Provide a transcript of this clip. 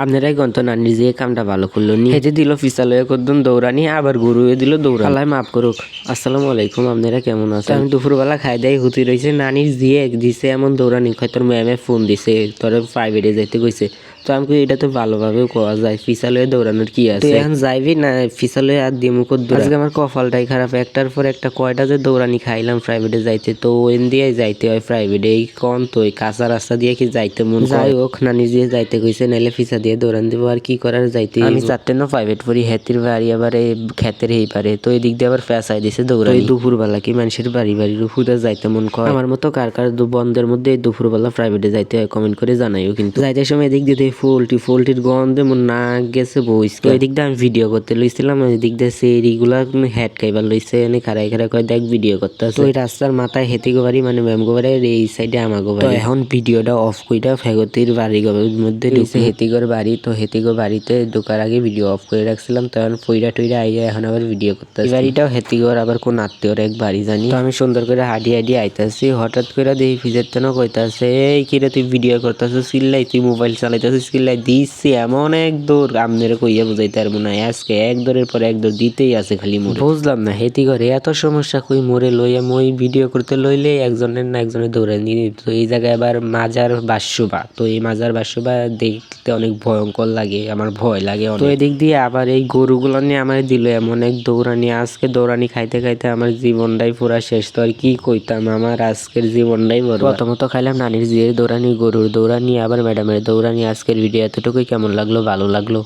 আপনারাই গন্ত নানির যে কামটা ভালো করলো নি হেঁটে দিল ফিসালয়ে করদন দৌড়ানি আবার গরুয়ে দিল দৌড়ানি। আল্লাহ মাফ করুক। আসসালামু আলাইকুম, আপনারা কেমন আছেন? আমি দুপুরবেলা খাই দাই হুতি রয়েছে, নানির জিয়ে দিছে এমন দৌড়ানি খাই তোর ম্যামে ফোন দিছে তোর প্রাইভেটে যাইতে কইছে। তো আমি এটা তো ভালোভাবেও কোয়া যায়, ফিসালয়ে দৌড়ানোর কি আছে? তুই এখন যাইবি না ফিসালয়ে আর দিয়ে মুখ আজকে আমার কপালটাই খারাপ, একটার পর একটা কয়টা যে দৌড়ানি খাইলাম প্রাইভেটে যাইতে, তো ওইন দিয়ে যাইতে হয় প্রাইভেটে। এই কন তো এই কাঁচা রাস্তা দিয়ে কি যাইতে মন যাই হোক, নানি দিয়ে যাইতে কইছে, নাইলে ফিসা দিয়ে দৌড়ান দিব আর কি করার যাইতে। আমি চারটে না প্রাইভেট পড়ি, হেতির বাড়ি আবার এই ক্ষেতের এই পারে, তো এই দিক দিয়ে আবার ফেসাই দিছে দৌড়ানি। দুপুরবেলা কি মানুষের বাড়ি বাড়ির হুদা যাইতে মন করে? আমার মতো কার কার বন্ধের মধ্যে এই দুপুরবেলা প্রাইভেটে যাইতে হয় কমেন্ট করে জানাইও। কিন্তু যাইতে সময় এদিক দিয়ে পোল্ট্রির গন্ধে মন না গেছে বইস। তো এদিক দিয়ে আমি ভিডিও করতে লইছিলাম, এদিক দিয়ে সেরিগুলা হেড খাইবার লইছে, এনে খারাই খারাই কয় দেখ ভিডিও করতে আছে। ওই রাস্তার মাথায় হেতি গোবারি মানে ম্যাম গোবারি এই সাইডে আমা গোবারি। তো এখন ভিডিওটা অফ কইরা ফেগতির বাড়ি মধ্যে ঢুকছে হেতিগর বাড়ি। তো হেতিগর বাড়িতে ঢোকার আগে ভিডিও অফ করে রাখছিলাম, তখন পইরা টইরা আইয়া এখন আবার ভিডিও করতে আসি। বাড়িটাও হেতিগর আবার কোন আত্মীয়র এক বাড়ি জানি। তো আমি সুন্দর করে হাঁটি আইতাছি, হঠাৎ করে দেখি ফিজের তেন কইতাছে, এই কিরে তুই ভিডিও করতেছ চিল্লাই, তুই মোবাইল চালাইতেছিস চিল্লাই দিচ্ছি এমন এক দৌড় আমনেরে কইয়া বুঝাইতে পারবো না। আজকে এক দৌড়ের পর এক দৌড় দিতেই আছে খালি মোড়ে। বুঝলাম না হেতি করে এত সমস্যা কই মোড়ে লইয়া মই ভিডিও করতে লইলে একজনের না একজনের দৌড়ে নিয়ে। তো এই জায়গায় আবার মাজার বাসুবা, তো এই মাজার বাসুবা দেখতে অনেক ভয়ঙ্কর লাগে, আমার ভয় লাগে অনেক। তো এদিক দিয়ে আবার এই গরুগুলো নিয়ে আমার দিল এমন এক দৌড়ানি, আজকে দৌড়ানি খাইতে খাইতে আমার জীবনটাই পুরা শেষ। তো আর কি কইতাম, আমার আজকের জীবনটাই বড়। প্রথমত খাইলাম নানির জিয়ের দৌড়ানি, গরুর দৌড়ানি, আবার ম্যাডামের দৌড়ানি। আজকের ভিডিও এতটুকুই, কেমন লাগলো? ভালো লাগলো।